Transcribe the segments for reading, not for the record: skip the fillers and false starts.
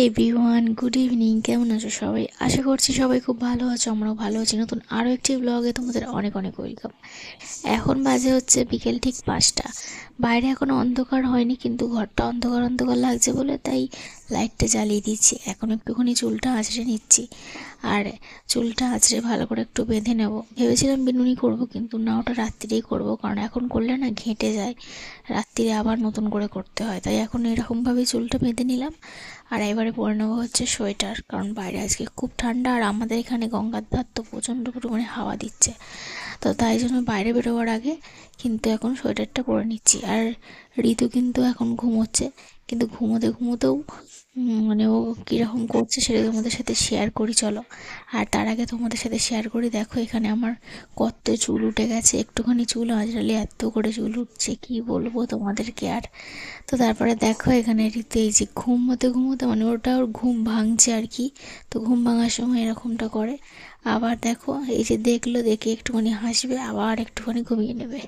Everyone, good evening. কেমন আছো সবাই? আশা করছি সবাই খুব ভালো আছো, আমরাও ভালো আছি। নতুন আরও একটি ব্লগে তোমাদের অনেক অনেক ওয়েলকাম। এখন বাজে হচ্ছে বিকেল ঠিক 5টা। বাইরে এখনও অন্ধকার হয়নি, কিন্তু ঘরটা অন্ধকার অন্ধকার লাগছে বলে তাই লাইটটা জ্বালিয়ে দিচ্ছি। এখন একটুখানি চুলটা আঁচড়ে নিচ্ছি, আর চুলটা আঁচড়ে ভালো করে একটু বেঁধে নেব। ভেবেছিলাম বিনুনি করব, কিন্তু না, ওটা রাত্রিরেই করব, কারণ এখন করলে না ঘেঁটে যায়, রাত্রিরে আবার নতুন করে করতে হয়। তাই এখন এরকমভাবেই চুলটা বেঁধে নিলাম। আর এবারে পরে নেবো হচ্ছে সোয়েটার, কারণ বাইরে আজকে খুব ঠান্ডা, আর আমাদের এখানে গঙ্গার ধার তো প্রচণ্ড পরিমাণে হাওয়া দিচ্ছে। তো তাই জন্য বাইরে বেরোবার আগে কিন্তু এখন সোয়েটারটা পরে নিচ্ছি। আর ঋতু কিন্তু এখন ঘুমোচ্ছে, কিন্তু ঘুমোতে ঘুমোতেও মানে ও কীরকম করছে সেটা তোমাদের সাথে শেয়ার করি, চলো। আর তার আগে তোমাদের সাথে শেয়ার করি, দেখো এখানে আমার কত চুল উঠে গেছে। একটুখানি চুল আঁচড়ালে এত করে চুল উঠছে, কি বলবো তোমাদেরকে। আর তো তারপরে দেখো এখানে ঋতু এই যে ঘুমোতে ঘুমোতে, মানে ওটা ওর ঘুম ভাঙছে আর কি। তো ঘুম ভাঙার সময় এরকমটা করে। আবার দেখো এই যে দেখলো, দেখে একটুখানি হাসবে, আবার একটুখানি ঘুমিয়ে নেবে।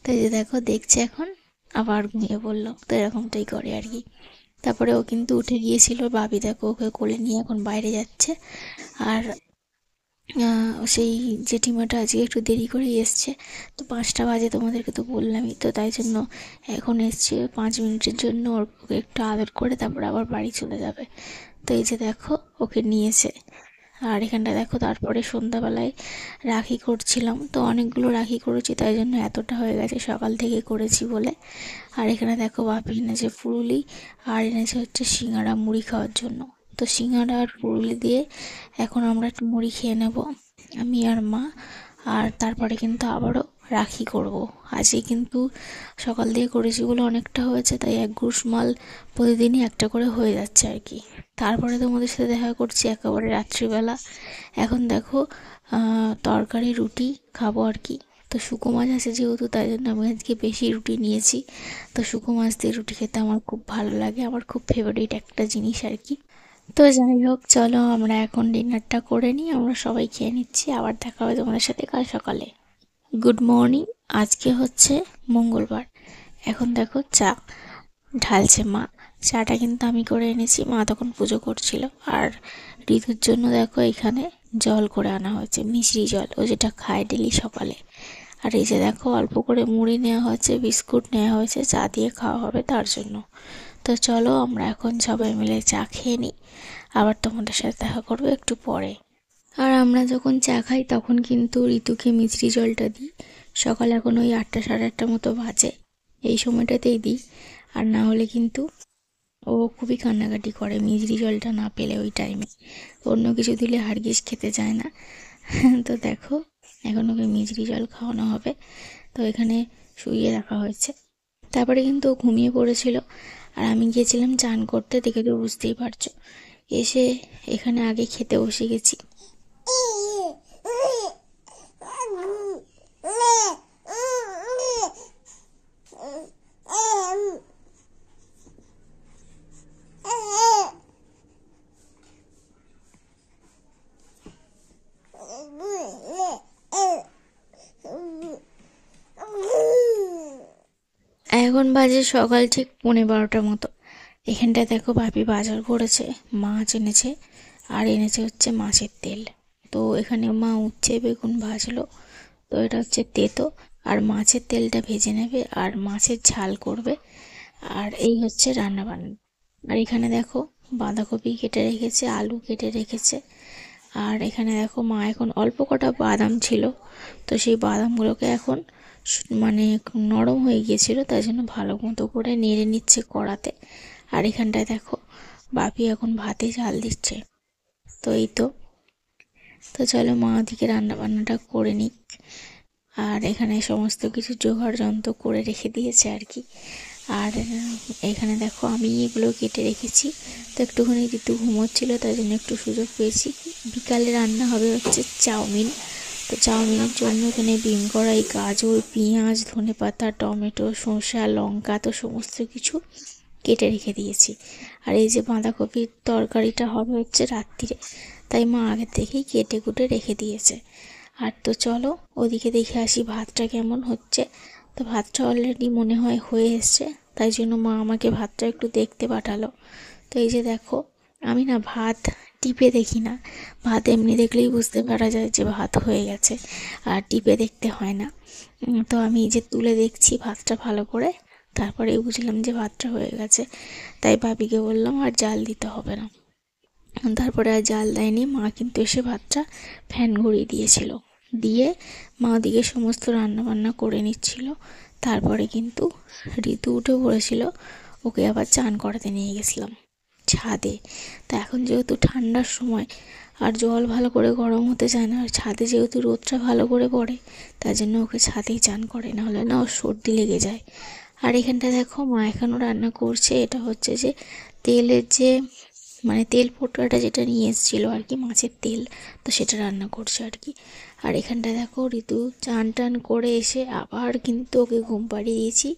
তো এই যে দেখো দেখছে এখন, আবার ঘুমিয়ে পড়লো। তো এরকমটাই করে আর কি। তারপরে ও কিন্তু উঠে গিয়েছিল, ভাবি দেখো ওকে কোলে নিয়ে এখন বাইরে যাচ্ছে। আর সেই জেঠিমাটা আজকে একটু দেরি করেই এসছে। তো 5টা বাজে, তোমাদেরকে তো বললামই। তো তাই জন্য এখন এসছে 5 মিনিটের জন্য, ওকে একটু আদর করে তারপর আবার বাড়ি চলে যাবে। তো এই যে দেখো ওকে নিয়েছে। আর এখানটা দেখো, তারপরে সন্ধ্যাবেলায় রাখি করছিলাম, তো অনেকগুলো রাখি করেছি, তাই জন্য এতটা হয়ে গেছে সকাল থেকে করেছি বলে। আর এখানে দেখো বাপি এনেছে ফুলুলি, আর এনেছে হচ্ছে সিঙ্গাড়া মুড়ি খাওয়ার জন্য। তো সিঙ্গাড়া আর পুরুলি দিয়ে এখন আমরা একটু মুড়ি খেয়ে নেব, আমি আর মা। আর তারপরে কিন্তু আবারও রাখি করব। আজকে কিন্তু সকাল দিয়ে করেছি বলে অনেকটা হয়েছে, তাই এক গুষ মাল প্রতিদিনই একটা করে হয়ে যাচ্ছে আর কি। তারপরে তোমাদের সাথে দেখা করছি একেবারে রাত্রিবেলা। এখন দেখো তরকারি রুটি খাবো আর কি। তো শুকো মাছ আছে যেহেতু, তাই জন্য আমি আজকে বেশি রুটি নিয়েছি। তো শুকো মাছ দিয়ে রুটি খেতে আমার খুব ভালো লাগে, আমার খুব ফেভারিট একটা জিনিস আর কি। তো যাই হোক, চলো আমরা এখন ডিনারটা করে নিই, আমরা সবাই খেয়ে নিচ্ছি। আবার দেখা হবে তোমাদের সাথে কাল সকালে। Good morning. আজকে হচ্ছে মঙ্গলবার। এখন দেখো চা ঢালছে মা। চাটা কিন্তু আমি করে এনেছি, মা তখন পুজো করছিল। আর ঋতুর জন্য দেখো এখানে জল করে আনা হয়েছে, মিষ্টি জল, ও যেটা খায় ডেলি সকালে। আর এই যে দেখো অল্প করে মুড়ি নেওয়া হয়েছে, বিস্কুট নেওয়া হয়েছে, চা দিয়ে খাওয়া হবে তার জন্য। তো চলো আমরা এখন সবাই মিলে চা খেয়ে নিই, আবার তোমাদের সাথে দেখা করবো একটু পরে। আর আমরা যখন চা খাই তখন কিন্তু ঋতুকে মিষ্টি জলটা দিই। সকাল এখন ওই 8টা সাড়ে 8টার মতো বাজে, এই সময়টাতেই দিই। আর না হলে কিন্তু ও খুবই কান্নাকাটি করে মিষ্টি জলটা না পেলে ওই টাইমে। অন্য কিছু দিলে হারগিস খেতে চায় না। তো দেখো এখন ওকে মিষ্টি জল খাওয়ানো হবে। তো এখানে শুইয়ে রাখা হয়েছে। তারপরে কিন্তু ও ঘুমিয়ে পড়েছিল, আর আমি গিয়েছিলাম চান করতে, দেখে তো বুঝতেই পারছো। এসে এখানে আগে খেতে বসে গেছি। এখন বাজে সকাল ঠিক 12:15 মতো। এখানটায় দেখো ভাবি বাজার করেছে, মাছ এনেছে, আর এনেছে হচ্ছে মাছের তেল। তো এখানে মা উচ্ছে বেগুন ভাজলো। তো এটা হচ্ছে তেতো, আর মাছের তেলটা ভেজে নেবে, আর মাছের ঝাল করবে। আর এই হচ্ছে রান্না বান্না। আর এখানে দেখো বাঁধাকপি কেটে রেখেছে, আলু কেটে রেখেছে। আর এখানে দেখো মা এখন অল্প কটা বাদাম ছিল, তো সেই বাদামগুলোকে এখন মানে নরম হয়ে গিয়েছিল, তাই জন্য ভালো মতো করে নেড়ে নিচ্ছে কড়াতে। আর এখানটায় দেখো বাপি এখন ভাতে ঝাল দিচ্ছে। তো এই তো। তো চলো মা ওদিকে রান্না বান্নাটা করে নিক। আর এখানে সমস্ত কিছু জোগাড় যন্ত্র করে রেখে দিয়েছে আর কি। আর এখানে দেখো আমি এগুলো কেটে রেখেছি। তো একটুখানি ঋতু ঘুমোচ্ছিল, তাই জন্য একটু সুযোগ পেয়েছি। বিকালে রান্না হবে হচ্ছে চাউমিন। তো চাউমিনের জন্য এখানে বিম কড়াই, গাজর, পেঁয়াজ, ধনেপাতা, টমেটো, শসা, লঙ্কা, তো সমস্ত কিছু কেটে রেখে দিয়েছি। আর এই যে বাঁধাকপির তরকারিটা হবে হচ্ছে রাত্রিরে, তাই মা আগের থেকেই কেটে কুটে রেখে দিয়েছে। আর তো চলো ওদিকে দেখে আসি ভাতটা কেমন হচ্ছে। তো ভাতটা অলরেডি মনে হয় হয়ে এসছে, তাই জন্য মা আমাকে ভাতটা একটু দেখতে পাঠালো। তো এই যে দেখো আমি না ভাত টিপে দেখি না, ভাত এমনি দেখলেই বুঝতে পারা যায় যে ভাত হয়ে গেছে, আর টিপে দেখতে হয় না। তো আমি এই যে তুলে দেখছি ভাতটা ভালো করে, তারপরে বুঝলাম যে ভাতটা হয়ে গেছে। তাই ভাবিকে বললাম আর জাল দিতে হবে না। তারপরে আর জাল দেয়নি, মা কিন্তু এসে ভাতটা ফ্যান ঘুরিয়ে দিয়েছিল, দিয়ে মা ওদিকে সমস্ত রান্না বান্না করে নিচ্ছিল। তারপরে কিন্তু ঋতু উঠে পড়েছিল, ওকে আবার চান করাতে নিয়ে গেছিলাম ছাদে। তা এখন যেহেতু ঠান্ডার সময় আর জল ভালো করে গরম হতে চায় না, আর ছাদে যেহেতু রোদটা ভালো করে পড়ে, তার জন্য ওকে ছাদেই চান করে, নাহলে না ওর সর্দি লেগে যায়। আর এখানটা দেখো মা এখনও রান্না করছে, এটা হচ্ছে যে তেলের যে মানে তেল পটুয়াটা যেটা নিয়ে এসেছিলো আর কি, মাছের তেল, তো সেটা রান্না করছে আর কি। আর এখানটা দেখো ঋতু চান টান করে এসে আবার কিন্তু ওকে ঘুম পাড়িয়ে দিয়েছি।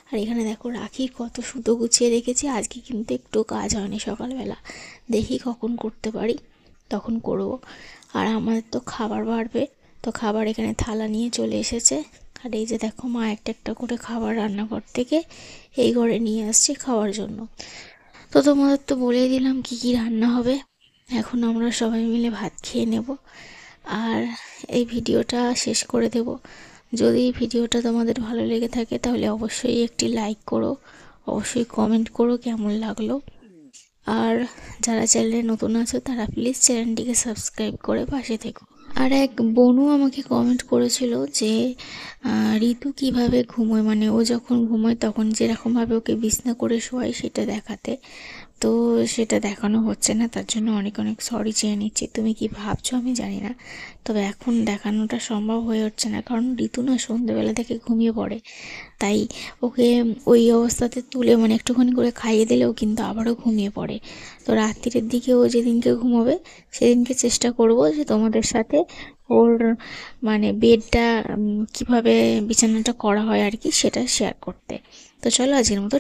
আর এখানে দেখো রাখি কত সুতো গুছিয়ে রেখেছি, আজকে কিন্তু একটু কাজ হয়নি সকালবেলা, দেখি কখন করতে পারি তখন করব। আর আমাদের তো খাবার বাড়বে, তো খাবার এখানে থালা নিয়ে চলে এসেছে। আর এই যে দেখো মা একটা একটা করে খাবার রান্নাঘর থেকে এই ঘরে নিয়ে আসছে খাওয়ার জন্য। তো তোমাদের তো বলেই দিলাম কি কি রান্না হবে। এখন আমরা সবাই মিলে ভাত খেয়ে নেব, আর এই ভিডিওটা শেষ করে দেব। যদি ভিডিওটা তোমাদের ভালো লেগে থাকে তাহলে অবশ্যই একটি লাইক করো, অবশ্যই কমেন্ট করো কেমন লাগলো। আর যারা চ্যানেলে নতুন আছো তারা প্লিজ চ্যানেলটিকে সাবস্ক্রাইব করে পাশে থেকো। আর এক বোনও আমাকে কমেন্ট করেছিল যে ঋতু কিভাবে ঘুমোয়, মানে ও যখন ঘুমোয় তখন যেরকমভাবে ওকে বিছনা করে শোয়ায় সেটা দেখাতে। তো সেটা দেখানো হচ্ছে না, তার জন্য অনেক অনেক সরি চেয়ে নিচ্ছি। তুমি কি ভাবছো আমি জানি না, তবে এখন দেখানোটা সম্ভব হয়ে উঠছে না, কারণ ঋতু না সন্ধ্যেবেলা থেকে ঘুমিয়ে পড়ে। তাই ওকে ওই অবস্থাতে তুলে মানে একটুখানি করে খাইয়ে দিলেও কিন্তু আবারও ঘুমিয়ে পড়ে। তো রাত্রির দিকে ও যেদিনকে ঘুমোবে সেদিনকে চেষ্টা করব যে তোমাদের সাথে ওর মানে বেডটা কীভাবে বিছানাটা করা হয় আর কি সেটা শেয়ার করতে। তো চলো আজকের মতো